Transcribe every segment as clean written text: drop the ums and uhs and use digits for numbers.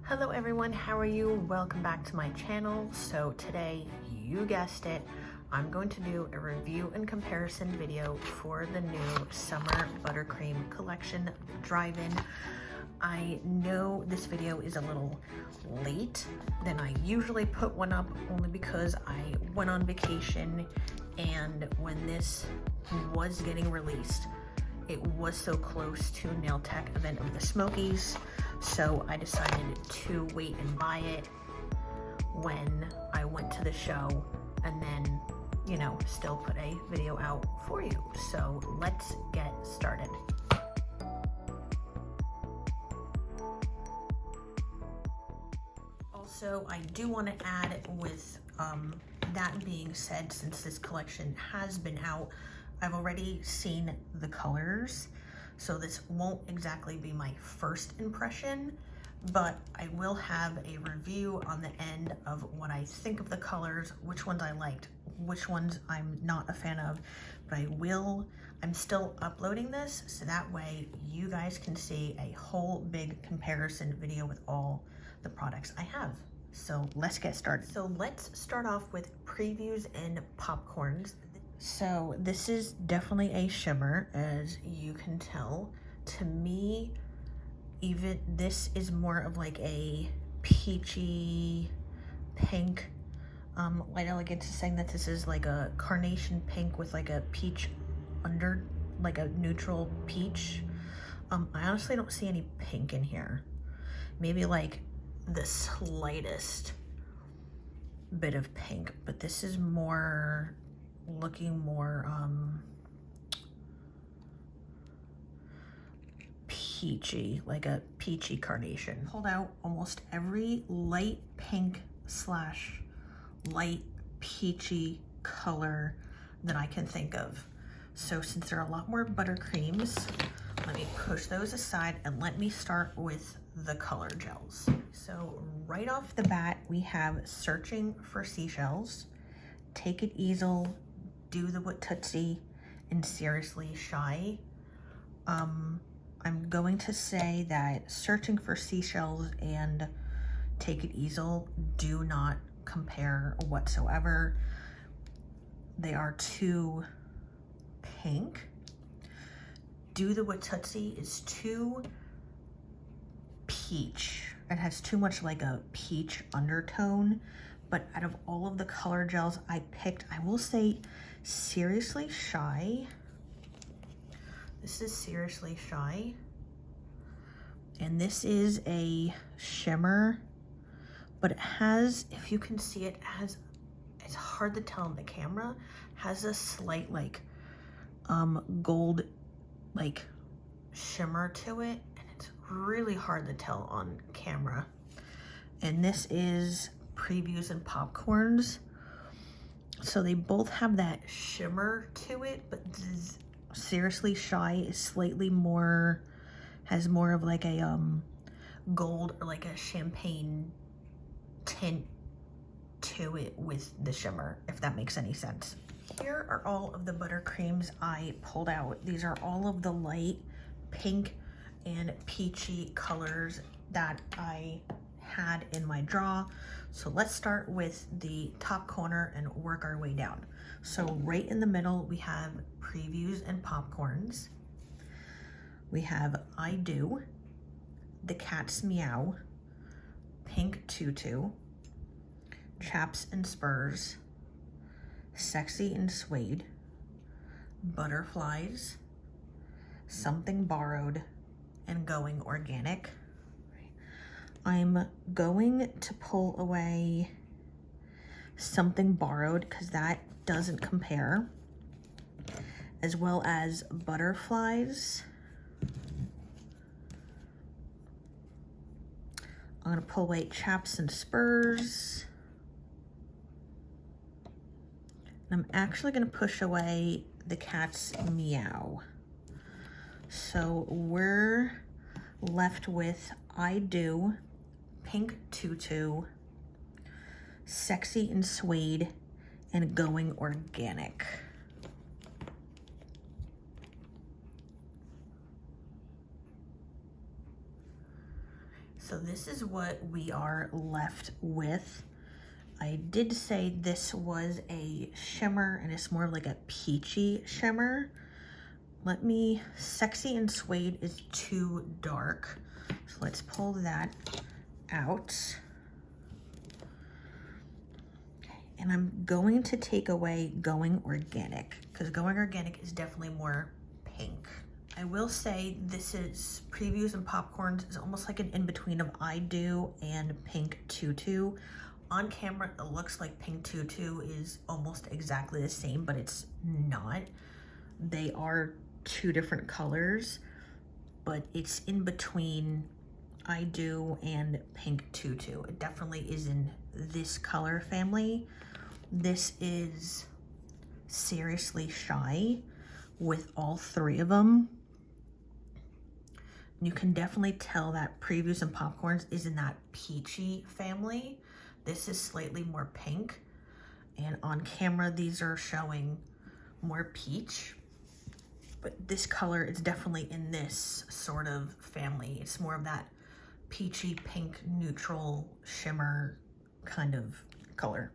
Hello everyone, how are you? Welcome back to my channel. So today, you guessed it, I'm going to do a review and comparison video for the new Summer Buttercream collection drive-in. I know this video is a little late than I usually put one up, only because I went on vacation, and when this was getting released, it was so close to Nail Tech event of the Smokies, so I decided to wait and buy it when I went to the show, and then, you know, still put a video out for you. So let's get started. Also, I do want to add, with that being said, since this collection has been out, I've already seen the colors, so this won't exactly be my first impression, but I will have a review on the end of what I think of the colors, which ones I liked, which ones I'm not a fan of, but I'm still uploading this, so that way you guys can see a whole big comparison video with all the products I have. So let's get started. So let's start off with previews and popcorns. So this is definitely a shimmer, as you can tell. To me, even this is more of like a peachy pink. Light Elegance is saying that this is like a carnation pink with like a peach under, like a neutral peach. I honestly don't see any pink in here. Maybe like the slightest bit of pink, but this is more looking more peachy, like a peachy carnation. Pulled out almost every light pink slash light peachy color that I can think of. So since there are a lot more buttercreams, let me push those aside and let me start with the color gels. So right off the bat, we have Searching for Seashells, Take It Easy, Do the What Tootsie, and Seriously Shy. I'm going to say that Searching for Seashells and Take It Easy do not compare whatsoever. They are too pink. Do the What Tootsie is too peach. It has too much like a peach undertone. But out of all of the color gels I picked, I will say Seriously Shy. This is Seriously Shy. And this is a shimmer, but it has, if you can see it, it's hard to tell in the camera, has a slight like gold like shimmer to it, and it's really hard to tell on camera. And this is Previews and Popcorns. So they both have that shimmer to it, but this Seriously Shy is slightly more, has more of like a gold or like a champagne tint to it with the shimmer, if that makes any sense. Here are all of the buttercreams I pulled out. These are all of the light pink and peachy colors that I had in my draw. So let's start with the top corner and work our way down. So right in the middle, we have Previews and Popcorns. We have I Do, The Cat's Meow, Pink Tutu, Chaps and Spurs, Sexy and Suede, Butterflies, Something Borrowed, and Going Organic. I'm going to pull away Something Borrowed because that doesn't compare, as well as Butterflies. I'm going to pull away Chaps and Spurs. And I'm actually going to push away The Cat's Meow. So we're left with I Do, Pink Tutu, Sexy and Suede, and Going Organic. So this is what we are left with. I did say this was a shimmer and it's more of like a peachy shimmer. Sexy and Suede is too dark. So let's pull that out. Okay, and I'm going to take away Going Organic because Going Organic is definitely more pink. I will say this is Previews and Popcorns is almost like an in-between of I Do and Pink Tutu. On camera, it looks like Pink Tutu is almost exactly the same, but it's not. They are two different colors, but it's in between I Do and Pink Tutu. It definitely is in this color family. This is Seriously Shy with all three of them. You can definitely tell that Previews and Popcorns is in that peachy family. This is slightly more pink, and on camera these are showing more peach, but this color is definitely in this sort of family. It's more of that peachy pink neutral shimmer kind of color.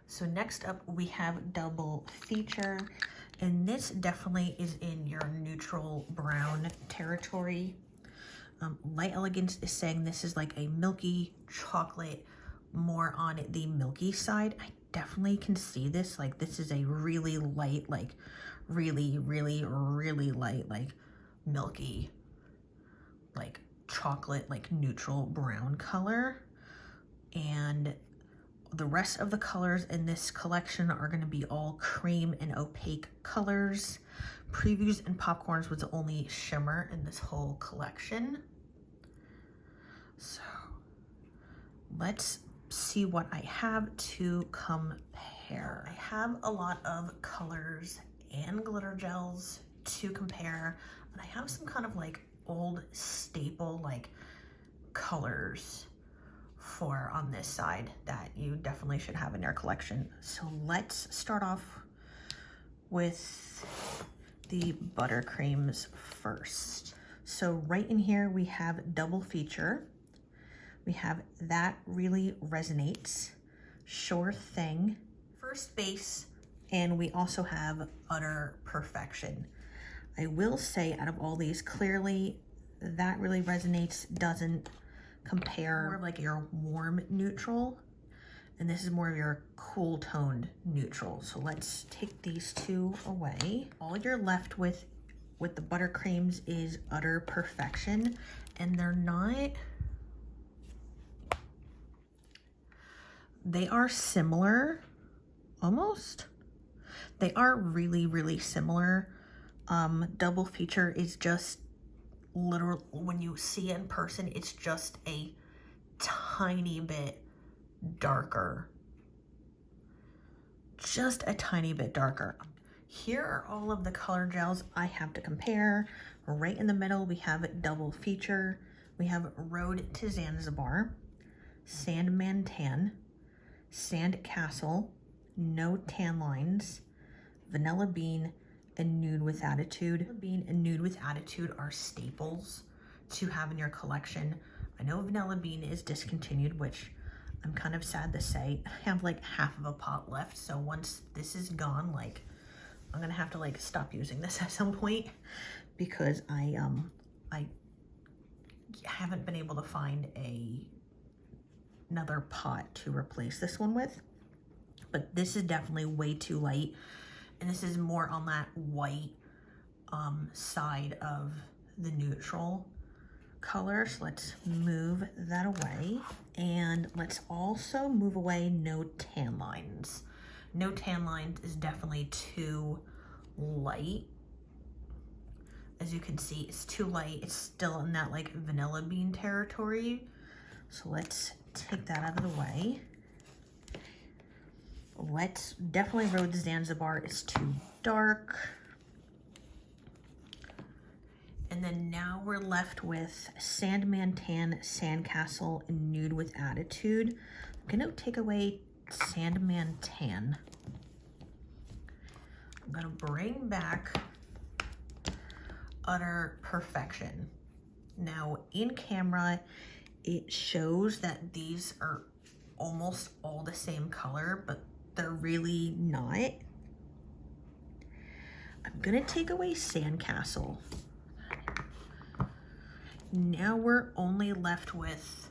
So next up we have Double Feature, and this definitely is in your neutral brown territory. Light Elegance is saying this is like a milky chocolate, more on the milky side. I definitely can see this. Like this is a really light, like really light, like milky, like chocolate, like neutral brown color. And the rest of the colors in this collection are going to be all cream and opaque colors. Previews and Popcorns was the only shimmer in this whole collection. So let's see what I have to compare. I have a lot of colors and glitter gels to compare, and I have some kind of like old staple like colors for on this side that you definitely should have in your collection. So let's start off with the Buttercreams first. So right in here we have Double Feature. We have That Really Resonates, Sure Thing, First Base, and we also have Utter Perfection. I will say out of all these, clearly That Really Resonates doesn't compare, more of like your warm neutral, and this is more of your cool toned neutral. So let's take these two away. All you're left with the Buttercreams is Utter Perfection, and they are similar, almost. They are really similar. Double Feature is just literal, when you see it in person, it's just a tiny bit darker. Just a tiny bit darker. Here are all of the color gels I have to compare. Right in the middle, we have Double Feature. We have Road to Zanzibar, Sandman Tan, Sand Castle, No Tan Lines, Vanilla Bean, and Nude with Attitude. Vanilla Bean and Nude with Attitude are staples to have in your collection. I know Vanilla Bean is discontinued, which I'm kind of sad to say. I have like half of a pot left, so once this is gone, like I'm gonna have to like stop using this at some point because I haven't been able to find another pot to replace this one with. But this is definitely way too light, and this is more on that white side of the neutral color. So let's move that away, and let's also move away No Tan Lines. No Tan Lines is definitely too light. As you can see, it's too light. It's still in that like Vanilla Bean territory. So let's take that out of the way. Definitely Road to Zanzibar is too dark. And then now we're left with Sandman Tan, Sandcastle, and Nude with Attitude. I'm gonna take away Sandman Tan. I'm gonna bring back Utter Perfection. Now in camera, it shows that these are almost all the same color, but they're really not. I'm gonna take away Sandcastle. Now we're only left with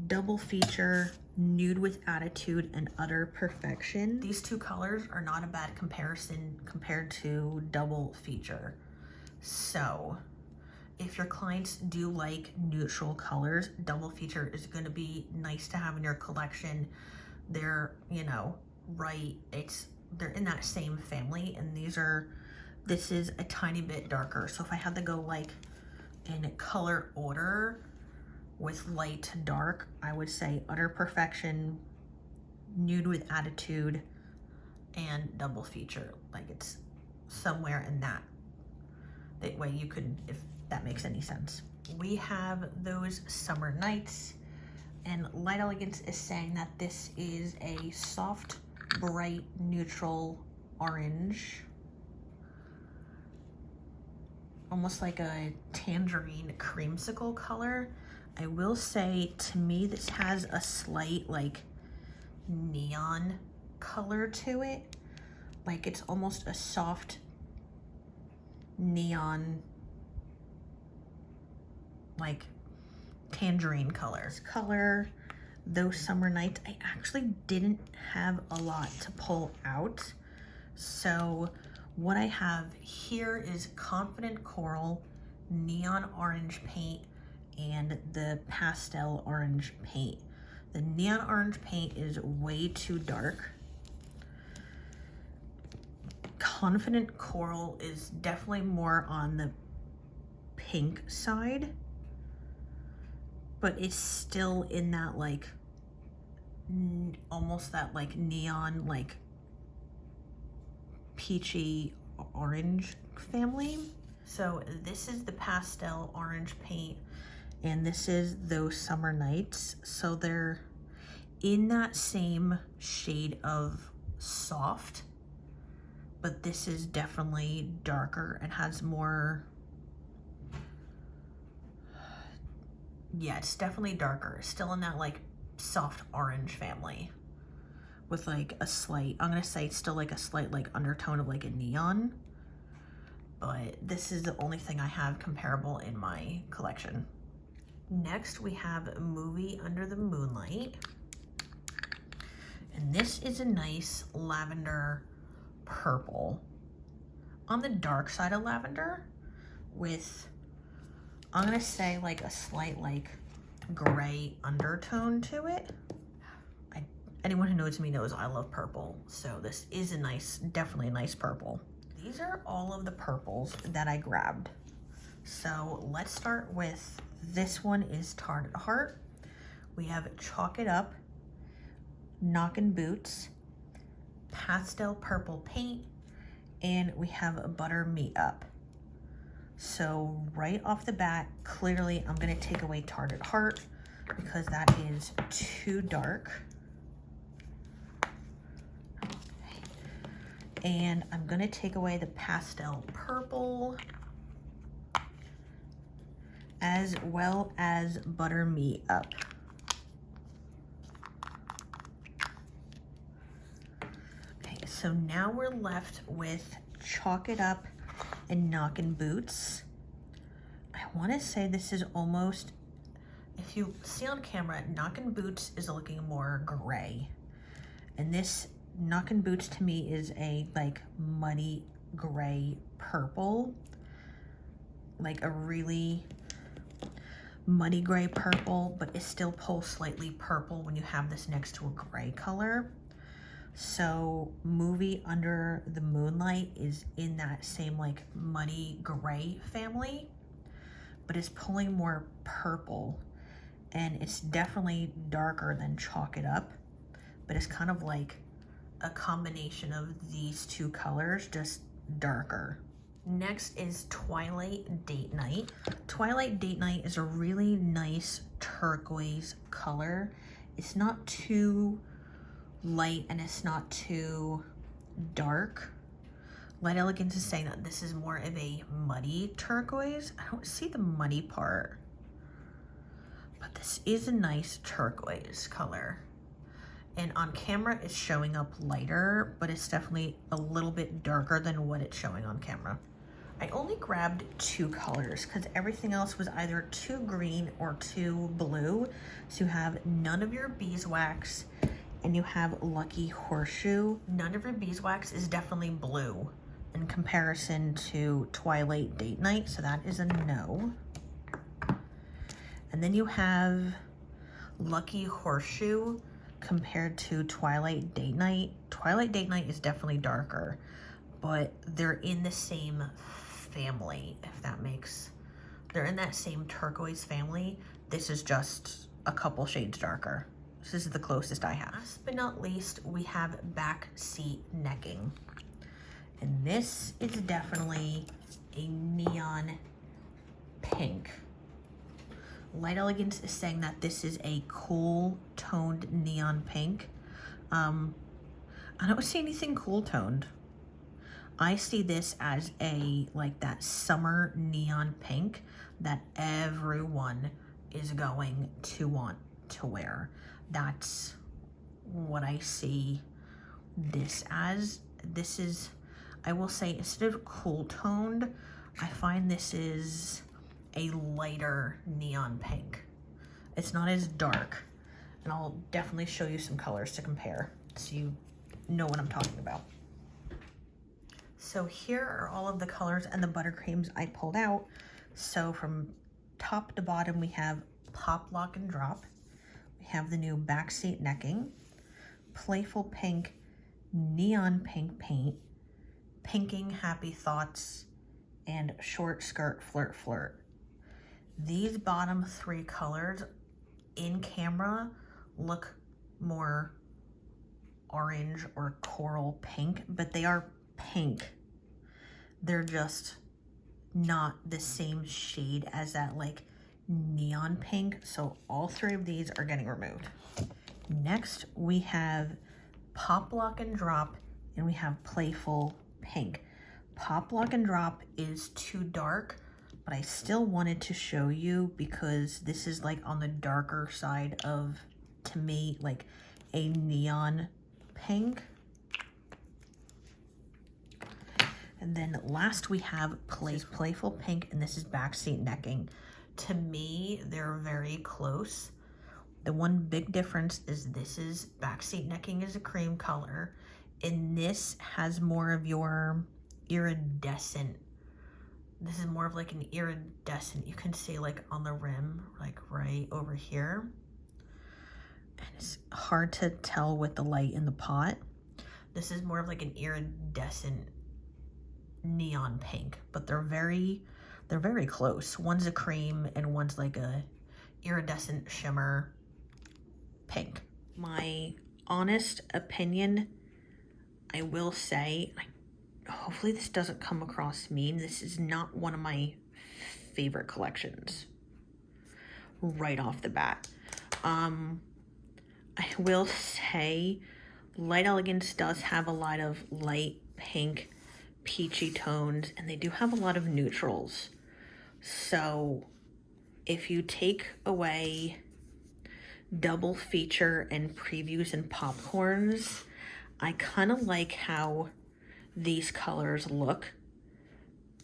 Double Feature, Nude with Attitude, and Utter Perfection. These two colors are not a bad comparison compared to Double Feature. So if your clients do like neutral colors, Double Feature is going to be nice to have in your collection. They're, you know, they're in that same family, and this is a tiny bit darker. So if I had to go like in color order with light to dark, I would say Utter Perfection, Nude with Attitude, and Double Feature. Like it's somewhere in that way you could, if that makes any sense. We have those Summer Nights, and Light Elegance is saying that this is a soft, bright, neutral orange, almost like a tangerine creamsicle color. I will say, to me, this has a slight like neon color to it. Like it's almost a soft neon, like tangerine colors. Color, those Summer Nights, I actually didn't have a lot to pull out. So what I have here is Confident Coral, Neon Orange paint, and the pastel orange paint. The neon orange paint is way too dark. Confident Coral is definitely more on the pink side, but it's still in that like almost that like neon, like peachy orange family. So this is the pastel orange paint, and this is those Summer Nights. So they're in that same shade of soft, but this is definitely darker and has more, yeah, it's definitely darker. Still in that like soft orange family with like a slight, I'm gonna say still like a slight like undertone of like a neon, but this is the only thing I have comparable in my collection. Next we have Movie Under the Moonlight, and this is a nice lavender purple on the dark side of lavender with, I'm gonna say like a slight like gray undertone to it. Anyone who knows me knows I love purple, so this is a nice, definitely a nice purple. These are all of the purples that I grabbed. So let's start with, this one is Tart at Heart. We have Chalk It Up, Knockin' Boots, Pastel Purple Paint, and we have Butter Me Up. So right off the bat, clearly I'm gonna take away Tart at Heart because that is too dark. And I'm gonna take away the Pastel Purple, as well as Butter Me Up. Okay, so now we're left with Chalk It Up and Knockin' Boots. I wanna say this is almost, if you see on camera, Knockin' Boots is looking more gray. And this Knockin' Boots to me is a like muddy gray purple, like a really muddy gray purple, but it still pulls slightly purple when you have this next to a gray color. So Movie Under the Moonlight is in that same like muddy gray family, but it's pulling more purple, and it's definitely darker than Chalk It Up, but it's kind of like a combination of these two colors, just darker. Next is Twilight Date Night. Twilight Date Night is a really nice turquoise color. It's not too light and it's not too dark. Light Elegance is saying that this is more of a muddy turquoise. I don't see the muddy part. This is a nice turquoise color. And on camera it's showing up lighter, but it's definitely a little bit darker than what it's showing on camera. I only grabbed 2 colors because everything else was either too green or too blue. So you have None of Your Beeswax and you have Lucky Horseshoe. None of Your Beeswax is definitely blue in comparison to Twilight Date Night, so that is a no. And then you have Lucky Horseshoe compared to Twilight Date Night. Twilight Date Night is definitely darker, but they're in the same family, if that makes, they're in that same turquoise family. This is just a couple shades darker. This is the closest I have. Last but not least, we have Backseat Necking. And this is definitely a neon pink. Light Elegance is saying that this is a cool toned neon pink. I don't see anything cool toned. I see this as a, like, that summer neon pink that everyone is going to want to wear. That's what I see this as. This is, I will say, instead of cool toned, I find this is a lighter neon pink. It's not as dark, and I'll definitely show you some colors to compare so you know what I'm talking about. So here are all of the colors and the buttercreams I pulled out. So from top to bottom, we have Pop, Lock, and Drop. We have the new Backseat Necking, Playful Pink, Neon Pink Paint, Pinking Happy Thoughts, and Short Skirt Flirt Flirt. These bottom 3 colors in camera look more orange or coral pink, but they are pink. They're just not the same shade as that like neon pink. So all 3 of these are getting removed. Next we have Pop, Lock, and Drop, and we have Playful Pink. Pop, Lock, and Drop is too dark, but I still wanted to show you because this is like on the darker side of, to me, like a neon pink. And then last we have Playful Pink, and this is Backseat Necking. To me, they're very close. The one big difference is this is Backseat Necking is a cream color, and this has more of your iridescent. This is more of like an iridescent. You can see like on the rim, like right over here. And it's hard to tell with the light in the pot. This is more of like an iridescent neon pink, but they're very close. One's a cream and one's like a iridescent shimmer pink. My honest opinion, I will say, hopefully this doesn't come across mean, this is not one of my favorite collections right off the bat. I will say Light Elegance does have a lot of light pink, peachy tones, and they do have a lot of neutrals. So if you take away double feature and previews and popcorns, I kind of like how these colors look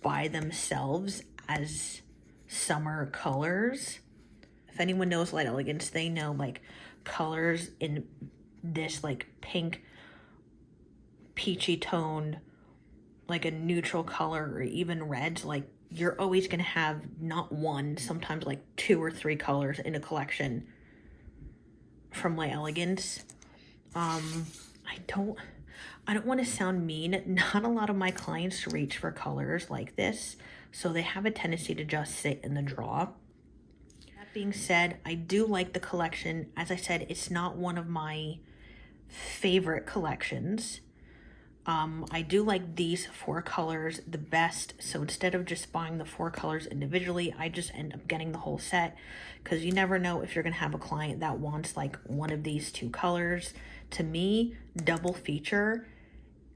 by themselves as summer colors. If anyone knows Light Elegance, they know like colors in this like pink, peachy toned, like a neutral color, or even reds, like you're always gonna have not one, sometimes like 2 or 3 colors in a collection from Light Elegance. I don't want to sound mean. Not a lot of my clients reach for colors like this, so they have a tendency to just sit in the drawer. That being said, I do like the collection. As I said, it's not one of my favorite collections. I do like these 4 colors the best, so instead of just buying the 4 colors individually, I just end up getting the whole set, because you never know if you're gonna have a client that wants like one of these 2 colors. To me, double feature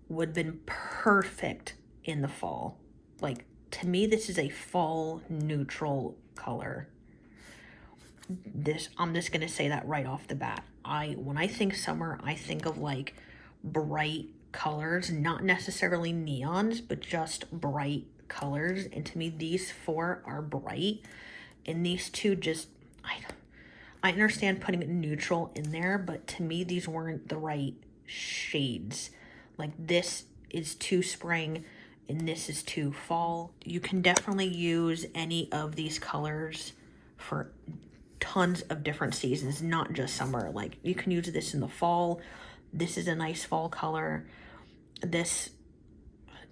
would have been perfect in the fall. Like, to me, this is a fall neutral color. I'm just gonna say that right off the bat. When I think summer, I think of like bright colors, not necessarily neons, but just bright colors. And to me, these four are bright, and these two just, I understand putting neutral in there, but to me, these weren't the right shades. Like this is too spring and this is too fall. You can definitely use any of these colors for tons of different seasons, not just summer. Like you can use this in the fall. This is a nice fall color. This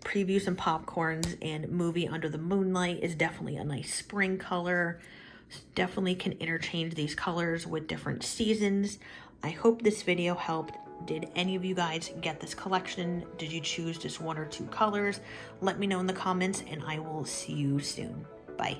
Previews and Popcorns and Movie Under the Moonlight is definitely a nice spring color. Definitely can interchange these colors with different seasons. I hope this video helped. Did any of you guys get this collection? Did you choose just one or two colors? Let me know in the comments and I will see you soon. Bye.